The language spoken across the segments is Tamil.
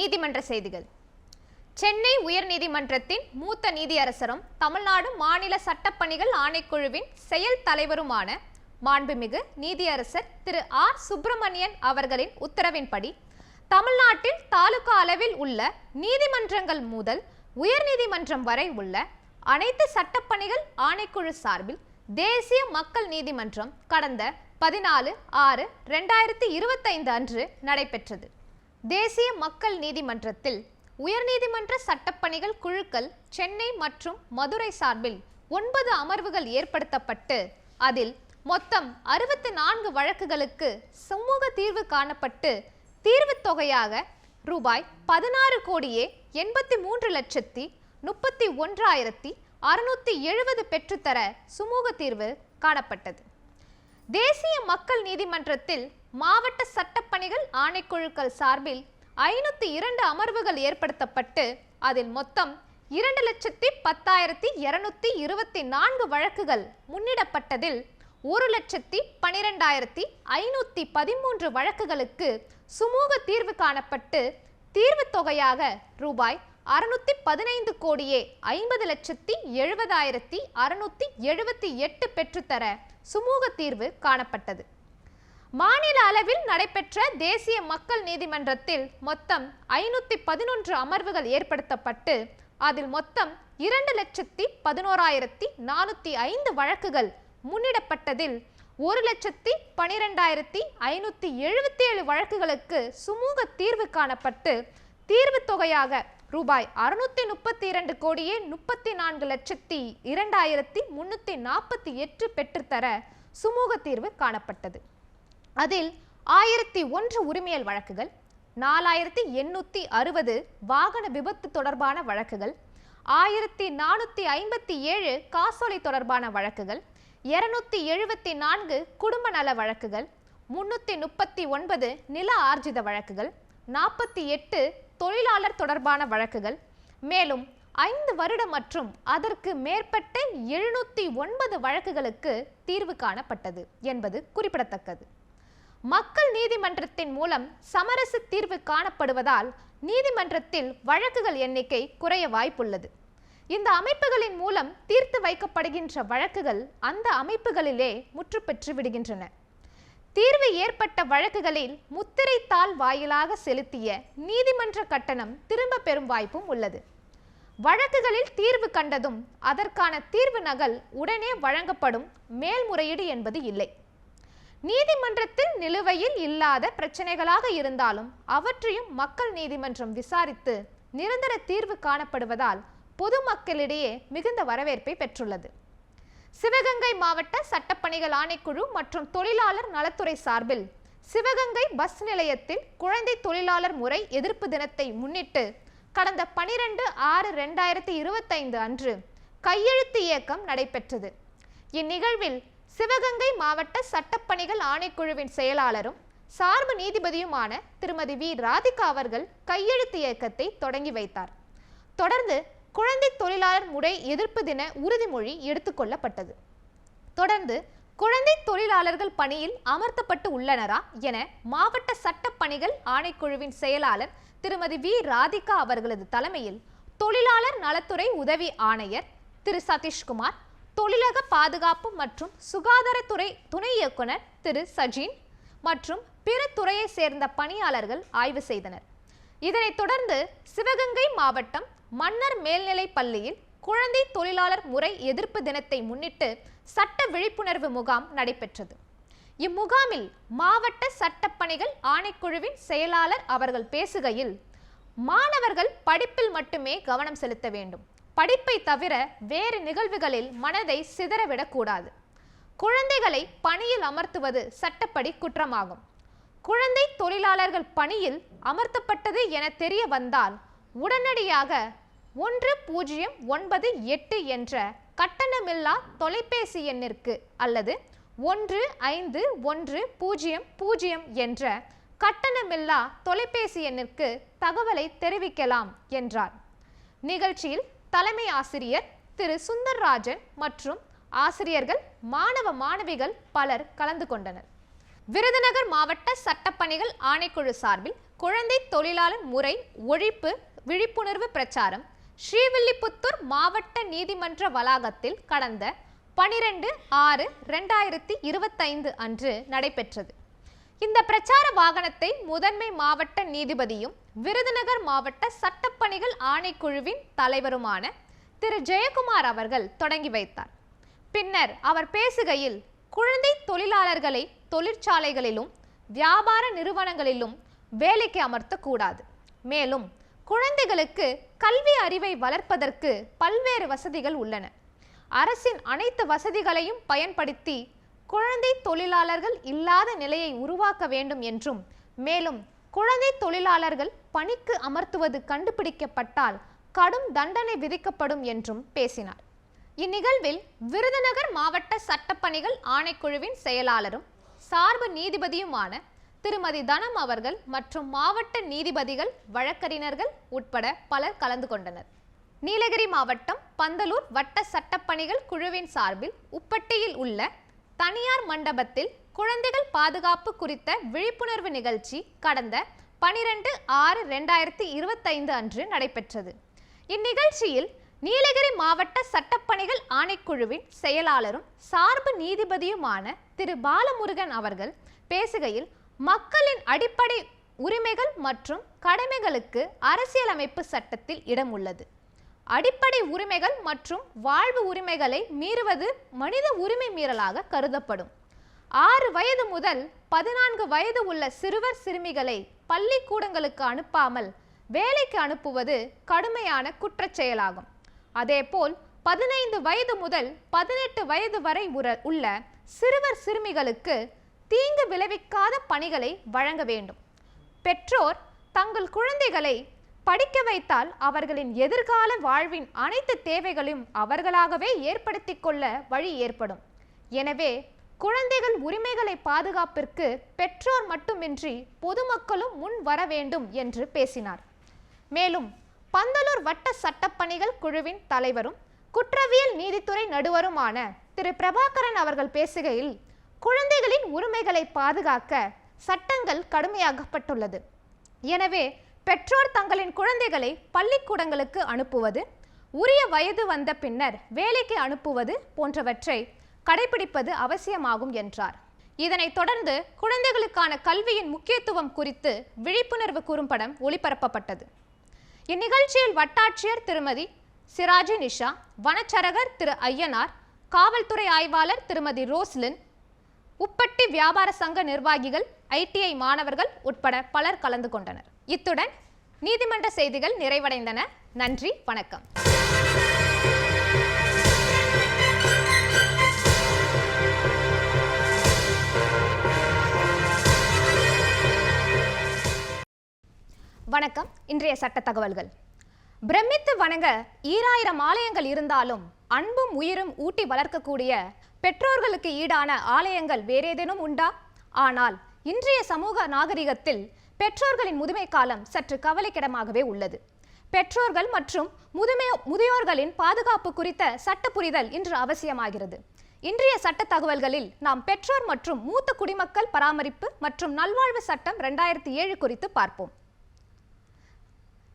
நீதிமன்ற செய்திகள். சென்னை உயர்நீதிமன்றத்தின் மூத்த நீதியரசரும் தமிழ்நாடு மாநில சட்டப்பணிகள் ஆணைக்குழுவின் செயல் தலைவருமான மாண்புமிகு நீதியரசர் திரு ஆர் சுப்பிரமணியன் அவர்களின் உத்தரவின்படி தமிழ்நாட்டில் தாலுகா அளவில் உள்ள நீதிமன்றங்கள் முதல் உயர்நீதிமன்றம் வரை உள்ள அனைத்து சட்டப்பணிகள் ஆணைக்குழு சார்பில் தேசிய மக்கள் நீதிமன்றம் கடந்த 14/6/2025 அன்று நடைபெற்றது. தேசிய மக்கள் நீதிமன்றத்தில் உயர்நீதிமன்ற சட்டப்பணிகள் குழுக்கள் சென்னை மற்றும் மதுரை சார்பில் 9 அமர்வுகள் ஏற்படுத்தப்பட்டு அதில் மொத்தம் 64 வழக்குகளுக்கு சுமூக தீர்வு காணப்பட்டு தீர்வு தொகையாக ரூபாய் 16,83,31,670 பெற்றுத்தர சுமூக தீர்வு காணப்பட்டது. தேசிய மக்கள் நீதிமன்றத்தில் மாவட்ட சட்டப்பணிகள் ஆணைக்குழுக்கள் சார்பில் 502 அமர்வுகள் ஏற்படுத்தப்பட்டு அதில் மொத்தம் 2,10,224 வழக்குகள் முன்னிடப்பட்டதில் 1,12,513 வழக்குகளுக்கு சுமூக தீர்வு காணப்பட்டு தீர்வு தொகையாக ரூபாய் 615,50,70,678 பெற்றுத்தர சுமூக தீர்வு காணப்பட்டது. மாநில அளவில் நடைபெற்ற தேசிய மக்கள் நீதிமன்றத்தில் மொத்தம் 511 அமர்வுகள் ஏற்படுத்தப்பட்டு அதில் மொத்தம் 2,11,405 வழக்குகள் முன்னிடப்பட்டதில் 1,12,577 வழக்குகளுக்கு சுமூக தீர்வு காணப்பட்டு தீர்வு தொகையாக ரூபாய் 632,34,02,348 பெற்றுத்தர சுமூக தீர்வு காணப்பட்டது. அதில் 1001 உரிமையல் வழக்குகள், 4,860 வாகன விபத்து தொடர்பான வழக்குகள், 1,457 காசோலை தொடர்பான வழக்குகள், 274 குடும்ப நல வழக்குகள், 339 நில ஆர்ஜித வழக்குகள், 48 தொழிலாளர் தொடர்பான வழக்குகள், மேலும் 5 வருட மற்றும் அதற்கு மேற்பட்ட 709 வழக்குகளுக்கு தீர்வு காணப்பட்டது என்பது குறிப்பிடத்தக்கது. மக்கள் நீதிமன்றத்தின் மூலம் சமரச தீர்வு காணப்படுவதால் நீதிமன்றத்தில் வழக்குகள் எண்ணிக்கை குறைய வாய்ப்புள்ளது. இந்த அமைப்புகளின் மூலம் தீர்த்து வைக்கப்படுகின்ற வழக்குகள் அந்த அமைப்புகளிலே முற்றுப்பெற்று விடுகின்றன. தீர்வு ஏற்பட்ட வழக்குகளில் முத்திரை தாள் வாயிலாக செலுத்திய நீதிமன்ற கட்டணம் திரும்ப பெறும் வாய்ப்பும் உள்ளது. வழக்குகளில் தீர்வு கண்டதும் அதற்கான தீர்வு நகல் உடனே வழங்கப்படும் மேல்முறையீடு என்பது இல்லை. நீதிமன்றத்தில் நிலுவையில் இல்லாத பிரச்சனைகளாக இருந்தாலும் அவற்றையும் மக்கள் நீதிமன்றம் விசாரித்து நிரந்தர தீர்வு காணப்படுவதால் பொதுமக்களிடையே மிகுந்த வரவேற்பை பெற்றுள்ளது. சிவகங்கை மாவட்ட சட்டப்பணிகள் ஆணைக்குழு மற்றும் தொழிலாளர் நலத்துறை சார்பில் சிவகங்கை பஸ் நிலையத்தில் குழந்தை தொழிலாளர் முறை எதிர்ப்பு தினத்தை முன்னிட்டு கடந்த 12/6/2025 அன்று கையெழுத்து இயக்கம் நடைபெற்றது. இந்நிகழ்வில் சிவகங்கை மாவட்ட சட்டப்பணிகள் ஆணைக்குழுவின் செயலாளரும் சார்பு நீதிபதியுமான திருமதி வி ராதிகா அவர்கள் கையெழுத்து இயக்கத்தை தொடங்கி வைத்தார். தொடர்ந்து குழந்தை தொழிலாளர் முறை எதிர்ப்பு தின உறுதிமொழி எடுத்துக்கொள்ளப்பட்டது. தொடர்ந்து குழந்தை தொழிலாளர்கள் பணியில் அமர்த்தப்பட்டு உள்ளனரா என மாவட்ட சட்டப்பணிகள் ஆணைக்குழுவின் செயலாளர் திருமதி வி ராதிகா அவர்களது தலைமையில் தொழிலாளர் நலத்துறை உதவி ஆணையர் திரு சதீஷ்குமார், தொழிலக பாதுகாப்பு மற்றும் சுகாதாரத்துறை துணை இயக்குனர் திரு சஜீன் மற்றும் பிற துறையை சேர்ந்த பணியாளர்கள் ஆய்வு செய்தனர். இதனைத் தொடர்ந்து சிவகங்கை மாவட்டம் மன்னர் மேல்நிலை பள்ளியில் குழந்தை தொழிலாளர் முறை எதிர்ப்பு தினத்தை முன்னிட்டு சட்ட விழிப்புணர்வு முகாம் நடைபெற்றது. இம்முகாமில் மாவட்ட சட்டப்பணிகள் ஆணைக்குழுவின் செயலாளர் அவர்கள் பேசுகையில், மாணவர்கள் படிப்பில் மட்டுமே கவனம் செலுத்த வேண்டும், படிப்பை தவிர வேறு நிகழ்வுகளில் மனதை சிதறவிடக்கூடாது, குழந்தைகளை பணியில் அமர்த்துவது சட்டப்படி குற்றமாகும், குழந்தை தொழிலாளர்கள் பணியில் அமர்த்தப்பட்டது என தெரிய வந்தால் உடனடியாக 1098 என்ற கட்டணமில்லா தொலைபேசி எண்ணிற்கு அல்லது 151000 என்ற கட்டணமில்லா தொலைபேசி எண்ணிற்கு தகவலை தெரிவிக்கலாம் என்றார். நிகழ்ச்சியில் தலைமை ஆசிரியர் திரு சுந்தர்ராஜன் மற்றும் ஆசிரியர்கள், மாணவ மாணவிகள் பலர் கலந்து கொண்டனர். விருதுநகர் மாவட்ட சட்டப்பணிகள் ஆணைக்குழு சார்பில் குழந்தை தொழிலாளர் முறை ஒழிப்பு விழிப்புணர்வு பிரச்சாரம் ஸ்ரீவில்லிபுத்தூர் மாவட்ட நீதிமன்ற வளாகத்தில் கடந்த 12/6/2025 அன்று நடைபெற்றது. இந்த பிரச்சார வாகனத்தை முதன்மை மாவட்ட நீதிபதியும் விருதுநகர் மாவட்ட சட்டப்பணிகள் ஆணைக்குழுவின் தலைவருமான திரு ஜெயக்குமார் அவர்கள் தொடங்கி வைத்தார். பின்னர் அவர் பேசுகையில், குழந்தை தொழிலாளர்களை தொழிற்சாலைகளிலும் வியாபார நிறுவனங்களிலும் வேலைக்கு அமர்த்தக்கூடாது. மேலும் குழந்தைகளுக்கு கல்வி அறிவை வளர்ப்பதற்கு பல்வேறு வசதிகள் உள்ளன. அரசின் அனைத்து வசதிகளையும் பயன்படுத்தி குழந்தை தொழிலாளர்கள் இல்லாத நிலையை உருவாக்க வேண்டும் என்றும், மேலும் குழந்தை தொழிலாளர்கள் பணிக்கு அமர்த்துவது கண்டுபிடிக்கப்பட்டால் கடும் தண்டனை விதிக்கப்படும் என்றும் பேசினார். இந்நிகழ்வில் விருதுநகர் மாவட்ட சட்டப்பணிகள் ஆணைக்குழுவின் செயலாளரும் சார்பு நீதிபதியுமான திருமதி தனம் அவர்கள் மற்றும் மாவட்ட நீதிபதிகள், வழக்கறிஞர்கள் உட்பட பலர் கலந்து கொண்டனர். நீலகிரி மாவட்டம் பந்தலூர் வட்ட சட்டப்பணிகள் குழுவின் சார்பில் உப்பட்டியில் உள்ள தனியார் மண்டபத்தில் குழந்தைகள் பாதுகாப்பு குறித்த விழிப்புணர்வு நிகழ்ச்சி கடந்த 12/6/2025 அன்று நடைபெற்றது. இந்நிகழ்ச்சியில் நீலகிரி மாவட்ட சட்டப்பணிகள் ஆணைக்குழுவின் செயலாளரும் சார்பு நீதிபதியுமான திரு பாலமுருகன் அவர்கள் பேசுகையில், மக்களின் அடிப்படை உரிமைகள் மற்றும் கடமைகளுக்கு அரசியலமைப்பு சட்டத்தில் இடம் உள்ளது. அடிப்படை உரிமைகள் மற்றும் வாழ்வு உரிமைகளை மீறுவது மனித உரிமை மீறலாக கருதப்படும். 6 வயது முதல் 14 வயது உள்ள சிறுவர் சிறுமிகளை பள்ளிக்கூடங்களுக்கு அனுப்பாமல் வேலைக்கு அனுப்புவது கடுமையான குற்றச் செயலாகும். அதேபோல் 15 வயது முதல் 18 வயது வரை உள்ள சிறுவர் சிறுமிகளுக்கு தீங்கு விளைவிக்காத பணிகளை வழங்க வேண்டும். பெற்றோர் தங்கள் குழந்தைகளை படிக்க வைத்தால் அவர்களின் எதிர்கால வாழ்வின் அனைத்து தேவைகளையும் அவர்களாகவே ஏற்படுத்தி கொள்ள வழி ஏற்படும். எனவே குழந்தைகள் உரிமைகளை பாதுகாப்பிற்கு பெற்றோர் மட்டுமின்றி பொதுமக்களும் முன் வர வேண்டும் என்று பேசினார். மேலும் பந்தலூர் வட்ட சட்டப்பணிகள் குழுவின் தலைவரும் குற்றவியல் நீதித்துறை நடுவருமான திரு பிரபாகரன் அவர்கள் பேசுகையில், குழந்தைகளின் உரிமைகளை பாதுகாக்க சட்டங்கள் கடுமையாக்கப்பட்டுள்ளது. எனவே பெற்றோர் தங்களின் குழந்தைகளை பள்ளிக்கூடங்களுக்கு அனுப்புவது, உரிய வயது வந்த பின்னர் வேலைக்கு அனுப்புவது போன்றவற்றை கடைபிடிப்பது அவசியமாகும் என்றார். இதனைத் தொடர்ந்து குழந்தைகளுக்கான கல்வியின் முக்கியத்துவம் குறித்து விழிப்புணர்வு குறும்படம் ஒளிபரப்பப்பட்டது. இந்நிகழ்ச்சியில் வட்டாட்சியர் திருமதி சிராஜி நிஷா, வனச்சரகர் திரு ஐயனார், காவல்துறை ஆய்வாளர் திருமதி ரோஸ்லின், உப்பட்டி வியாபார சங்க நிர்வாகிகள், ITI மாணவர்கள் உட்பட பலர் கலந்து கொண்டனர். இத்துடன் நீதிமன்ற செய்திகள் நிறைவடைந்தன. நன்றி, வணக்கம். வணக்கம். இன்றைய சட்ட தகவல்கள். பிரமித்து வணங்க 2000 ஆலயங்கள் இருந்தாலும் அன்பும் உயிரும் ஊட்டி வளர்க்கக்கூடிய பெற்றோர்களுக்கு ஈடான ஆலயங்கள் வேறேதேனும் உண்டா? ஆனால் இன்றைய சமூக நாகரிகத்தில் பெற்றோர்களின் முதுமை காலம் சற்று கவலைக்கிடமாகவே உள்ளது. பெற்றோர்கள் மற்றும் முதியோர்களின் பாதுகாப்பு குறித்த சட்ட புரிதல் இன்று அவசியமாகிறது. இன்றைய சட்ட தகவல்களில் நாம் பெற்றோர் மற்றும் மூத்த குடிமக்கள் பராமரிப்பு மற்றும் நல்வாழ்வு சட்டம் 2007 குறித்து பார்ப்போம்.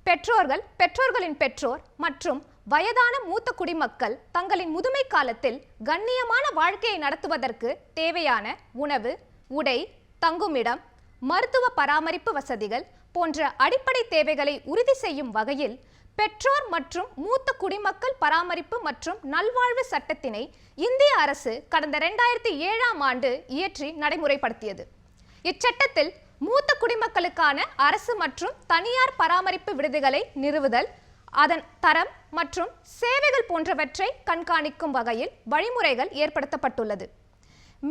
பெற்றோர்கள், பெற்றோர்களின் பெற்றோர் மற்றும் வயதான மூத்த குடிமக்கள் தங்களின் முதுமை காலத்தில் கண்ணியமான வாழ்க்கையை நடத்துவதற்கு தேவையான உணவு, உடை, தங்குமிடம், மருத்துவ பராமரிப்பு வசதிகள் போன்ற அடிப்படை தேவைகளை உறுதி செய்யும் வகையில் பெற்றோர் மற்றும் மூத்த குடிமக்கள் பராமரிப்பு மற்றும் நல்வாழ்வு சட்டத்தினை இந்திய அரசு கடந்த 2007ஆம் ஆண்டு இயற்றி நடைமுறைப்படுத்தியது. இச்சட்டத்தில் மூத்த குடிமக்களுக்கான அரசு மற்றும் தனியார் பராமரிப்பு விடுதிகளை நிறுவுதல், அதன் தரம் மற்றும் சேவைகள் போன்றவற்றை கண்காணிக்கும் வகையில் வழிமுறைகள் ஏற்படுத்தப்பட்டுள்ளது.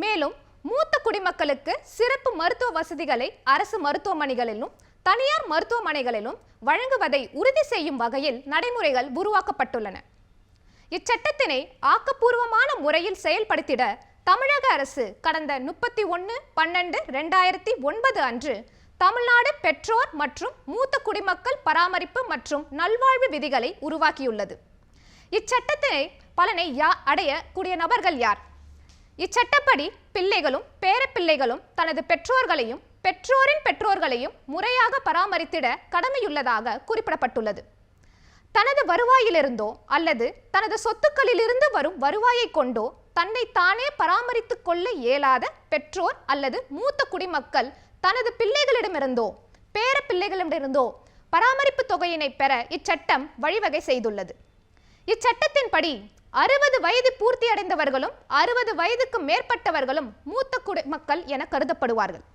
மேலும் மூத்த குடிமக்களுக்கு சிறப்பு மருத்துவ வசதிகளை அரசு மருத்துவமனைகளிலும் தனியார் மருத்துவமனைகளிலும் வழங்குவதை உறுதி செய்யும் வகையில் நடைமுறைகள் உருவாக்கப்பட்டுள்ளன. இச்சட்டத்தினை ஆக்கப்பூர்வமான முறையில் செயல்படுத்திட தமிழக அரசு கடந்த 31/12/2009 அன்று தமிழ்நாடு பெற்றோர் மற்றும் மூத்த குடிமக்கள் பராமரிப்பு மற்றும் நல்வாழ்வு விதிகளை உருவாக்கியுள்ளது. இச்சட்டத்தினை பலனை அடையக்கூடிய நபர்கள் யார்? இச்சட்டப்படி பிள்ளைகளும் பேரப்பிள்ளைகளும் தனது பெற்றோர்களையும் பெற்றோரின் பெற்றோர்களையும் முறையாக பராமரித்திட கடமையுள்ளதாக குறிப்பிடப்பட்டுள்ளது. தனது வருவாயிலிருந்தோ அல்லது தனது சொத்துக்களிலிருந்து வரும் வருவாயை கொண்டோ தன்னை தானே பராமரித்துக் கொள்ள இயலாத பெற்றோர் அல்லது மூத்த குடிமக்கள் தனது பிள்ளைகளிடமிருந்தோ பேர பிள்ளைகளிடமிருந்தோ பராமரிப்பு தொகையினை பெற இச்சட்டம் வழிவகை செய்துள்ளது. இச்சட்டத்தின்படி 60 வயது பூர்த்தி அடைந்தவர்களும் 60 வயதுக்கு மேற்பட்டவர்களும் மூத்த குடிமக்கள் என கருதப்படுவார்கள்.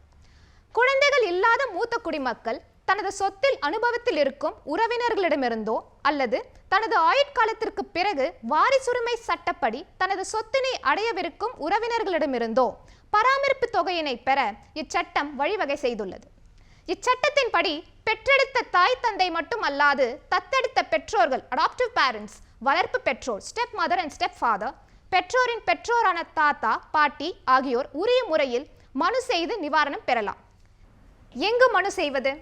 குழந்தைகள் இல்லாத மூத்த குடிமக்கள் தனது சொத்தில் அனுபவத்தில் இருக்கும் உறவினர்களிடமிருந்தோ அல்லது தனது ஆயுட்காலத்திற்கு பிறகு வாரிசுரிமை சட்டப்படி தனது சொத்தினை அடையவிருக்கும் உறவினர்களிடமிருந்தோ பராமரிப்பு தொகையினை பெற இச்சட்டம் வழிவகை செய்துள்ளது. இச்சட்டத்தின்படி பெற்றெடுத்த தாய் தந்தை மட்டும் அல்லாது தத்தெடுத்த பெற்றோர்கள் அடாப்டிவ் பேரண்ட்ஸ், வளர்ப்பு பெற்றோர் step mother and step father, பெற்றோரின் பெற்றோரான தாத்தா பாட்டி ஆகியோர் உரிய முறையில் மனு செய்து நிவாரணம் பெறலாம். எங்கு மனு செய்வது?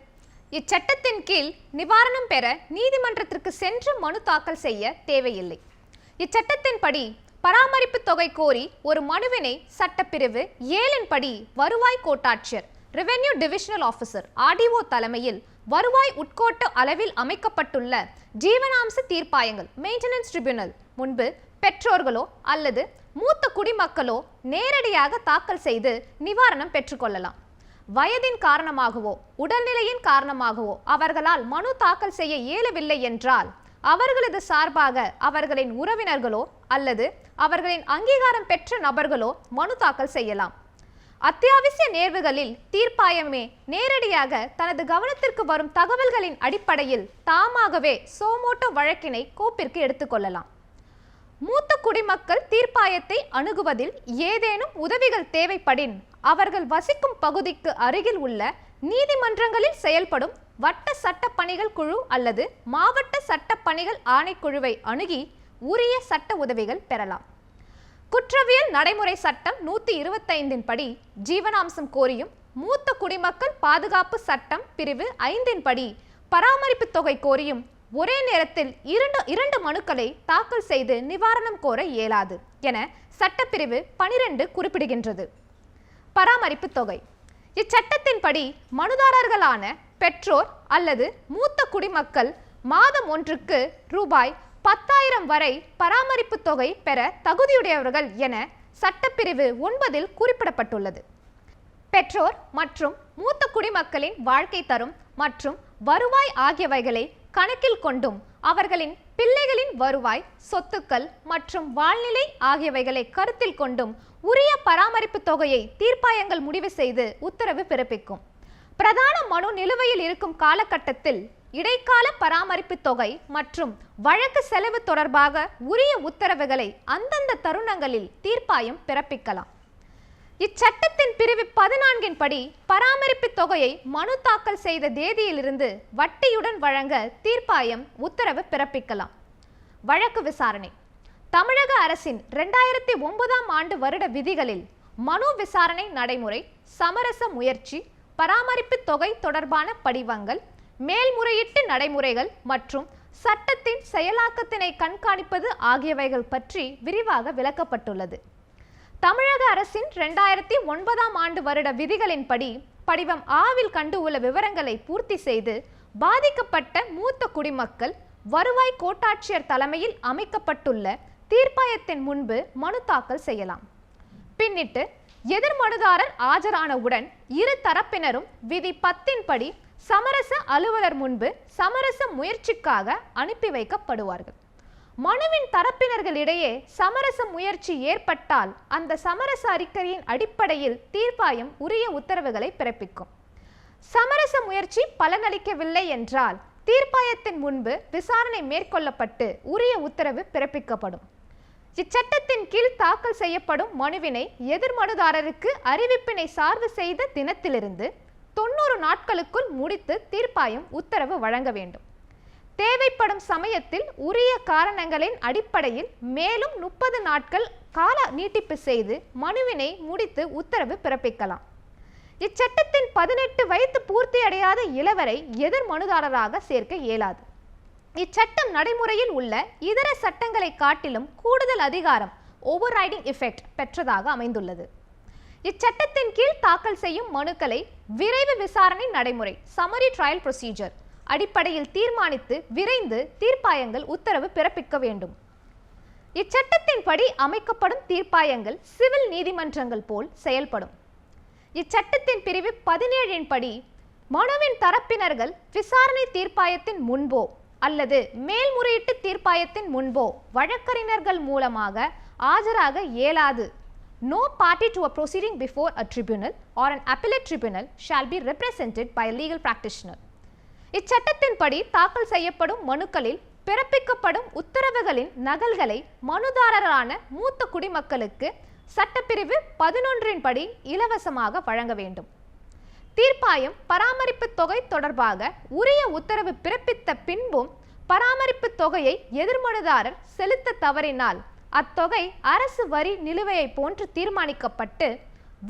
இச்சட்டத்தின் கீழ் நிவாரணம் பெற நீதிமன்றத்திற்கு சென்று மனு தாக்கல் செய்ய தேவையில்லை. இச்சட்டத்தின்படி பராமரிப்பு தொகை கோரி ஒரு மனுவினை சட்டப்பிரிவு 7 படி வருவாய் கோட்டாட்சியர் ரெவென்யூ டிவிஷனல் ஆஃபீஸர் RDO தலைமையில் வருவாய் உட்கோட்ட அளவில் அமைக்கப்பட்டுள்ள ஜீவனாம்ச தீர்ப்பாயங்கள் மெயின்டெனன்ஸ் ட்ரிபியூனல் முன்பு பெற்றோர்களோ அல்லது மூத்த குடிமக்களோ நேரடியாக தாக்கல் செய்து நிவாரணம் பெற்றுக்கொள்ளலாம். வயதின் காரணமாகவோ உடல்நிலையின் காரணமாகவோ அவர்களால் மனு தாக்கல் செய்ய இயலவில்லை என்றால் அவர்களது சார்பாக அவர்களின் உறவினர்களோ அல்லது அவர்களின் அங்கீகாரம் பெற்ற நபர்களோ மனு தாக்கல் செய்யலாம். அத்தியாவசிய நேர்வுகளில் தீர்ப்பாயமே நேரடியாக தனது கவனத்திற்கு வரும் தகவல்களின் அடிப்படையில் தாமாகவே சோமோட்டோ வழக்கினை கோப்பிற்கு எடுத்துக்கொள்ளலாம். மூத்த குடிமக்கள் தீர்ப்பாயத்தை அணுகுவதில் ஏதேனும் உதவிகள் தேவைப்படின் அவர்கள் வசிக்கும் பகுதிக்கு அருகில் உள்ள நீதிமன்றங்களில் செயல்படும் வட்ட சட்ட பணிகள் குழு அல்லது மாவட்ட சட்ட பணிகள் ஆணைக்குழுவை அணுகி உரிய சட்ட உதவிகள் பெறலாம். குற்றவியல் நடைமுறை சட்டம் 125 படி ஜீவனாம்சம் கோரியும் மூத்த குடிமக்கள் பாதுகாப்பு சட்டம் பிரிவு 5 படி பராமரிப்பு தொகை கோரியும் ஒரே நேரத்தில் இரண்டு மனுக்களை தாக்கல் செய்து நிவாரணம் கோர இயலாது என சட்டப்பிரிவு 12 குறிப்பிடுகின்றது. பராமரிப்பு தொகை இச்சட்டத்தின்படி மனுதாரர்களான பெற்றோர் அல்லது மூத்த குடிமக்கள் மாதம் ஒன்றுக்கு ரூபாய் 10,000 வரை பராமரிப்பு தொகை பெற தகுதியுடையவர்கள் என சட்டப்பிரிவு 9 குறிப்பிடப்பட்டுள்ளது. பெற்றோர் மற்றும் மூத்த குடிமக்களின் வாழ்க்கை தரம் மற்றும் வருவாய் ஆகியவைகளை கணக்கில் கொண்டும் அவர்களின் பிள்ளைகளின் வருவாய், சொத்துக்கள் மற்றும் வாழ்நிலை ஆகியவைகளை கருத்தில் கொண்டும் உரிய பராமரிப்பு தொகையை தீர்ப்பாயங்கள் முடிவு செய்து உத்தரவு பிறப்பிக்கும். பிரதான மனு நிலுவையில் இருக்கும் காலகட்டத்தில் இடைக்கால பராமரிப்பு தொகை மற்றும் வழக்கு செலவு தொடர்பாக உரிய உத்தரவுகளை அந்தந்த தருணங்களில் தீர்ப்பாயம் பிறப்பிக்கலாம். இச்சட்டத்தின் பிரிவு 14 படி பராமரிப்பு தொகையை மனு தாக்கல் செய்த தேதியிலிருந்து வட்டியுடன் வழங்க தீர்ப்பாயம் உத்தரவு பிறப்பிக்கலாம். வழக்கு விசாரணை தமிழக அரசின் 2009ஆம் ஆண்டு வருட விதிகளில் மனு விசாரணை நடைமுறை, சமரச முயற்சி, பராமரிப்பு தொகை தொடர்பான படிவங்கள், மேல்முறையீட்டு நடைமுறைகள் மற்றும் சட்டத்தின் செயலாக்கத்தினை கண்காணிப்பது ஆகியவைகள் பற்றி விரிவாக விளக்கப்பட்டுள்ளது. தமிழக அரசின் 2009ஆம் ஆண்டு வருட விதிகளின்படி படிவம் ஆவில் கண்டு உள்ள விவரங்களை பூர்த்தி செய்து பாதிக்கப்பட்ட மூத்த குடிமக்கள் வருவாய் கோட்டாட்சியர் தலைமையில் அமைக்கப்பட்டுள்ள தீர்ப்பாயத்தின் முன்பு மனு தாக்கல் செய்யலாம். பின்னிட்டு எதிர் மனுதாரர் ஆஜரானவுடன் இரு தரப்பினரும் விதி 10 படி சமரச அலுவலர் முன்பு சமரச முயற்சிக்காக அனுப்பி வைக்கப்படுவார்கள். மனுவின் தரப்பினர்களிடையே சமரச முயற்சி ஏற்பட்டால் அந்த சமரச அறிக்கையின் அடிப்படையில் தீர்ப்பாயம் உரிய உத்தரவுகளை பிறப்பிக்கும். சமரச முயற்சி பலனளிக்கவில்லை என்றால் தீர்ப்பாயத்தின் முன்பு விசாரணை மேற்கொள்ளப்பட்டு உரிய உத்தரவு பிறப்பிக்கப்படும். இச்சட்டத்தின் கீழ் தாக்கல் செய்யப்படும் மனுவினை எதிர் மனுதாரருக்கு அறிவிப்பினை சார்பு செய்த தினத்திலிருந்து 90 நாட்களுக்குள் முடித்து தீர்ப்பாயம் உத்தரவு வழங்க வேண்டும். தேவைப்படும் சமயத்தில் உரிய காரணங்களின் அடிப்படையில் மேலும் 30 நாட்கள் கால நீட்டிப்பு செய்து மனுவினை முடித்து உத்தரவு பிறப்பிக்கலாம். இச்சட்டத்தின் 18 வயது பூர்த்தி அடையாத இளவரை எதிர் மனுதாரராக சேர்க்க இயலாது. இச்சட்டம் நடைமுறையில் உள்ள இதர சட்டங்களை காட்டிலும் கூடுதல் அதிகாரம் ஓவர் ரைடிங் எஃபெக்ட் பெற்றதாக அமைந்துள்ளது. இச்சட்டத்தின் கீழ் தாக்கல் செய்யும் மனுக்களை விரைவு விசாரணை நடைமுறை சம்மரி ட்ரையல் ப்ரொசீஜர் அடிப்படையில் தீர்மானித்து விரைந்து தீர்ப்பாயங்கள் உத்தரவு பிறப்பிக்க வேண்டும். இச்சட்டத்தின்படி அமைக்கப்படும் தீர்ப்பாயங்கள் சிவில் நீதிமன்றங்கள் போல் செயல்படும். இச்சட்டத்தின் பிரிவு 17 படி மனுவின் தரப்பினர்கள் விசாரணை தீர்ப்பாயத்தின் முன்போ அல்லது மேல்முறையீட்டு தீர்ப்பாயத்தின் முன்போ வழக்கறிஞர்கள் மூலமாக ஆஜராக இயலாது. No party to a proceeding before a tribunal or an appellate tribunal shall be represented by a legal practitioner. இச்சட்டத்தின்படி தாக்கல் செய்யப்படும் மனுக்களில் பிறப்பிக்கப்படும் உத்தரவுகளின் நகல்களை மனுதாரரான மூத்த குடிமக்களுக்கு சட்டப்பிரிவு 11 படி இலவசமாக வழங்க வேண்டும். தீர்ப்பாயம் பராமரிப்பு தொகை தொடர்பாக உரிய உத்தரவு பிறப்பித்த பின்பும் பராமரிப்பு தொகையை எதிர்மனுதாரர் செலுத்த தவறினால் அத்தொகை அரசு வரி நிலுவையை போன்று தீர்மானிக்கப்பட்டு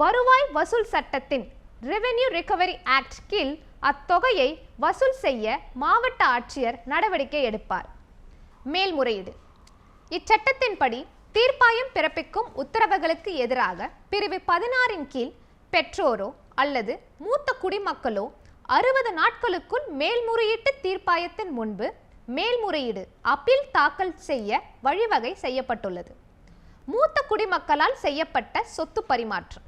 வருவாய் வசூல் சட்டத்தின் ரெவென்யூ ரிகவரி ஆக்ட் கீழ் அத்தொகையை வசூல் செய்ய மாவட்ட ஆட்சியர் நடவடிக்கை எடுப்பார். மேல்முறையீடு. இச்சட்டத்தின்படி தீர்ப்பாயம் பிறப்பிக்கும் உத்தரவுகளுக்கு எதிராக பிரிவு 16 கீழ் பெற்றோரோ அல்லது மூத்த குடிமக்களோ 60 நாட்களுக்குள் மேல்முறையீட்டு தீர்ப்பாயத்தின் முன்பு மேல்முறையீடு அப்பீல் தாக்கல் செய்ய வழிவகை செய்யப்பட்டுள்ளது. மூத்த குடிமக்களால் செய்யப்பட்ட சொத்து பரிமாற்றம்.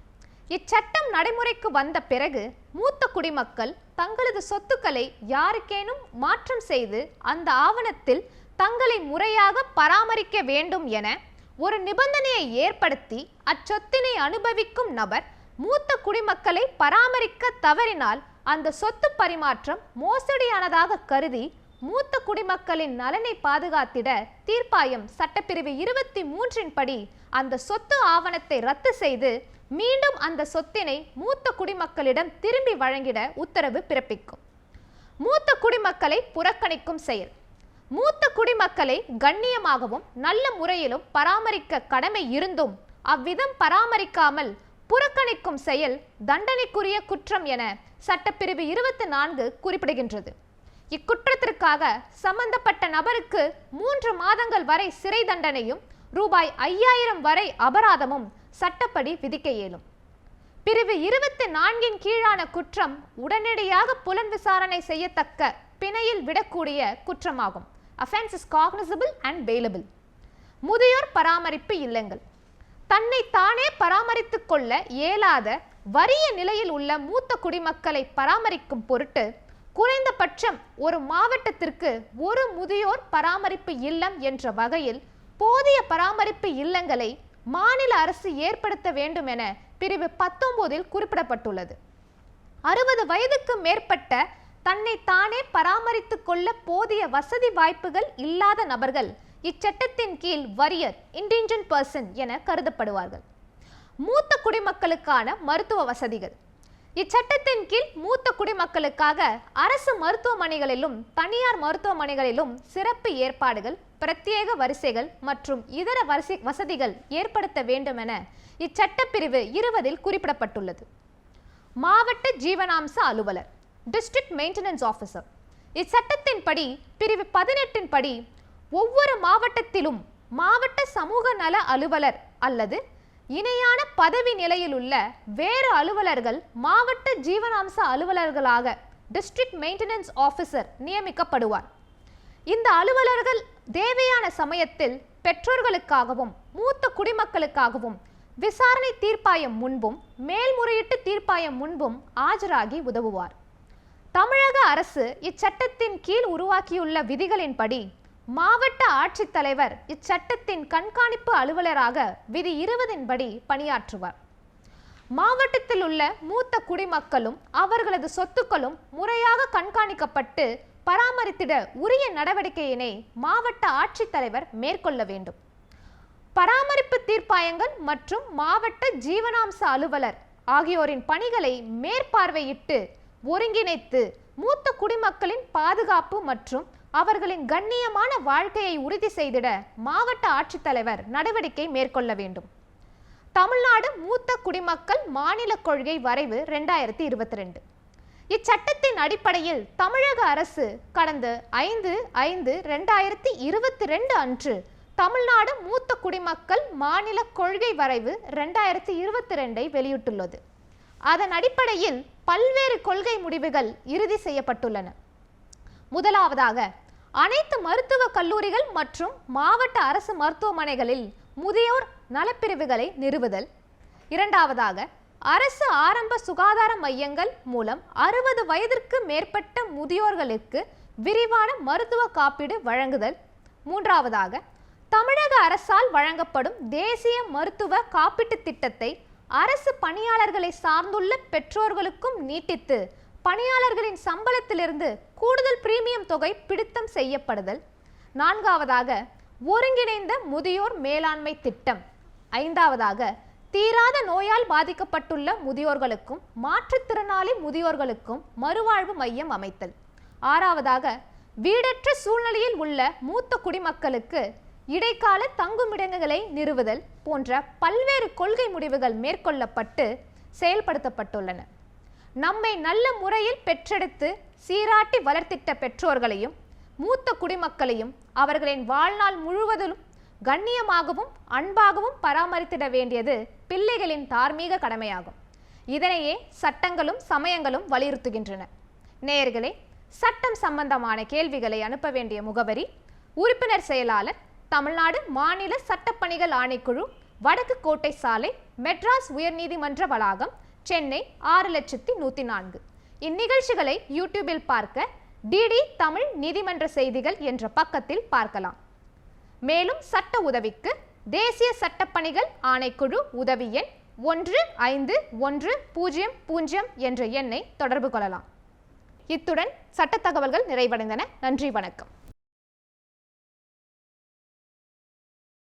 இச்சட்டம் நடைமுறைக்கு வந்த பிறகு மூத்த குடிமக்கள் தங்களது சொத்துக்களை யாருக்கேனும் மாற்றம் செய்து அந்த ஆவணத்தில் தங்களை முறையாக பராமரிக்க வேண்டும் என ஒரு நிபந்தனையை ஏற்படுத்தி அச்சொத்தினை அனுபவிக்கும் நபர் மூத்த குடிமக்களை பராமரிக்க தவறினால் அந்த சொத்து பரிமாற்றம் மோசடியானதாக கருதி மூத்த குடிமக்களின் நலனை பாதுகாத்திட தீர்ப்பாயம் சட்டப்பிரிவு 23 படி அந்த சொத்து ஆவணத்தை ரத்து செய்து மீண்டும் அந்த சொத்தினை மூத்த குடிமக்களிடம் திரும்பி வழங்கிட உத்தரவு பிறப்பிக்கும். மூத்த குடிமக்களை புறக்கணிக்கும் செயல். மூத்த குடிமக்களை கண்ணியமாகவும் நல்ல முறையிலும் பராமரிக்க கடமை இருந்தும் அவ்விதம் பராமரிக்காமல் புறக்கணிக்கும் செயல் தண்டனைக்குரிய குற்றம் என சட்டப்பிரிவு 24 குறிப்பிடுகின்றது. இக்குற்றத்திற்காக சம்பந்தப்பட்ட நபருக்கு 3 மாதங்கள் வரை சிறை தண்டனையும் ரூபாய் 5000 வரை அபராதமும் சட்டப்படி விதிக்க இயலும். பிரிவு 24 கீழான குற்றம் உடனடியாக புலன் விசாரணை செய்யத்தக்க பிணையில் விடக்கூடிய குற்றமாகும். Offense is cognizable and bailable. முதியோர் பராமரிப்பு இல்லங்கள். தன்னை தானே பராமரித்துக் கொள்ள இயலாத வறிய நிலையில் உள்ள மூத்த குடிமக்களை பராமரிக்கும் பொருட்டு குறைந்தபட்சம் ஒரு மாவட்டத்திற்கு ஒரு முதியோர் பராமரிப்பு இல்லம் என்ற வகையில் போதிய பராமரிப்பு இல்லங்களை மாநில அரசு ஏற்படுத்த வேண்டும் என பிரிவு 19 குறிப்பிடப்பட்டுள்ளது. 60 வயதுக்கு மேற்பட்ட தன்னை தானே பராமரித்துக் கொள்ள போதிய வசதி வாய்ப்புகள் இல்லாத நபர்கள் இச்சட்டத்தின் கீழ் வறியர் இன்டிஜென்ட் பர்சன் என கருதப்படுவார்கள். மூத்த குடிமக்களுக்கான மருத்துவ வசதிகள். இச்சட்டத்தின் கீழ் மூத்த குடிமக்களுக்காக அரசு மருத்துவமனைகளிலும் தனியார் மருத்துவமனைகளிலும் சிறப்பு ஏற்பாடுகள், பிரத்யேக வரிசைகள் மற்றும் இதர வசதிகள் ஏற்படுத்த வேண்டும் என இச்சட்டப்பிரிவு 20 குறிப்பிடப்பட்டுள்ளது. மாவட்ட ஜீவனாம்ச அலுவலர் டிஸ்ட்ரிக்ட் மெயின்டெனன்ஸ் ஆஃபீஸர். இச்சட்டத்தின்படி பிரிவு 18 படி ஒவ்வொரு மாவட்டத்திலும் மாவட்ட சமூக நல அலுவலர் அல்லது இணையான பதவி நிலையில் உள்ள வேறு அலுவலர்கள் மாவட்ட ஜீவனாம்ச அலுவலர்களாக டிஸ்ட்ரிக்ட் மெயின்டெனன்ஸ் ஆஃபீஸர் நியமிக்கப்படுவார். இந்த அலுவலர்கள் தேவையான சமயத்தில் பெற்றோர்களுக்காகவும் மூத்த குடிமக்களுக்காகவும் விசாரணை தீர்ப்பாயம் முன்பும் மேல்முறையீட்டு தீர்ப்பாயம் முன்பும் ஆஜராகி உதவுவார். தமிழக அரசு இச்சட்டத்தின் கீழ் உருவாக்கியுள்ள விதிகளின்படி மாவட்ட ஆட்சித்தலைவர் இச்சட்டத்தின் கண்காணிப்பு அலுவலராக விதி 20 படி பணியாற்றுவார். மாவட்டத்தில் உள்ள மூத்த குடிமக்களும் அவர்களது சொத்துக்களும் முறையாக கண்காணிக்கப்பட்டு பராமரித்திட உரிய நடவடிக்கையினை மாவட்ட ஆட்சித்தலைவர் மேற்கொள்ள வேண்டும். பராமரிப்பு தீர்ப்பாயங்கள் மற்றும் மாவட்ட ஜீவனாம்ச அலுவலர் ஆகியோரின் பணிகளை மேற்பார்வையிட்டு ஒருங்கிணைத்து மூத்த குடிமக்களின் பாதுகாப்பு மற்றும் அவர்களின் கண்ணியமான வாழ்க்கையை உறுதி செய்திட மாவட்ட ஆட்சித்தலைவர் நடவடிக்கை மேற்கொள்ள வேண்டும். தமிழ்நாடு மூத்த குடிமக்கள் மாநில கொள்கை வரைவு 2022. இச்சட்டத்தின் அடிப்படையில் தமிழக அரசு கடந்த 5/5/2022 அன்று தமிழ்நாடு மூத்த குடிமக்கள் மாநில கொள்கை வரைவு 2022 வெளியிட்டுள்ளது. அதன் அடிப்படையில் பல்வேறு கொள்கை முடிவுகள் இறுதி செய்யப்பட்டுள்ளன. முதலாவதாக, அனைத்து மருத்துவக் கல்லூரிகள் மற்றும் மாவட்ட அரசு மருத்துவமனைகளில் முதியோர் நலப்பிரிவுகளை நிறுவுதல். இரண்டாவதாக, அரசு ஆரம்ப சுகாதார மையங்கள் மூலம் 60 வயதிற்கு மேற்பட்ட முதியோர்களுக்கு விரிவான மருத்துவ காப்பீடு வழங்குதல். மூன்றாவதாக, தமிழக அரசால் வழங்கப்படும் தேசிய மருத்துவ காப்பீட்டு திட்டத்தை அரசு பணியாளர்களை சார்ந்துள்ள பெற்றோர்களுக்கும் நீட்டித்து பணியாளர்களின் சம்பளத்திலிருந்து கூடுதல் பிரீமியம் தொகை பிடித்தம் செய்யப்படுதல். நான்காவதாக, ஒருங்கிணைந்த முதியோர் மேலாண்மை திட்டம். ஐந்தாவதாக, தீராத நோயால் பாதிக்கப்பட்டுள்ள முதியோர்களுக்கும் மாற்றுத்திறனாளி முதியோர்களுக்கும் மறுவாழ்வு மையம் அமைத்தல். ஆறாவதாக, வீடற்ற சூழ்நிலையில் உள்ள மூத்த குடிமக்களுக்கு இடைக்கால தங்குமிடங்களை நிறுவுதல் போன்ற பல்வேறு கொள்கை முடிவுகள் மேற்கொள்ளப்பட்டு செயல்படுத்தப்பட்டுள்ளன. நம்மை நல்ல முறையில் பெற்றெடுத்து சீராட்டி வளர்த்திட்ட பெற்றோர்களையும் மூத்த குடிமக்களையும் அவர்களின் வாழ்நாள் முழுவதிலும் கண்ணியமாகவும் அன்பாகவும் பராமரித்திட வேண்டியது பிள்ளைகளின் தார்மீக கடமையாகும். இதனையே சட்டங்களும் சமயங்களும் வலியுறுத்துகின்றன. நேயர்களே, சட்டம் சம்பந்தமான கேள்விகளை அனுப்ப வேண்டிய முகவரி: உறுப்பினர் செயலாளர், தமிழ்நாடு மாநில சட்டப்பணிகள் ஆணைக்குழு, வடக்கு கோட்டை சாலை, மெட்ராஸ் உயர்நீதிமன்ற வளாகம், சென்னை 6104. இந்நிகழ்ச்சிகளை யூடியூபில் பார்க்க டிடி தமிழ் நீதிமன்ற செய்திகள் என்ற பக்கத்தில் பார்க்கலாம். மேலும் சட்ட உதவிக்கு தேசிய சட்டப்பணிகள் ஆணைக்குழு உதவி எண் 151000 என்ற எண்ணை தொடர்பு கொள்ளலாம். இத்துடன் சட்ட தகவல்கள் நிறைவடைந்தன. நன்றி, வணக்கம்.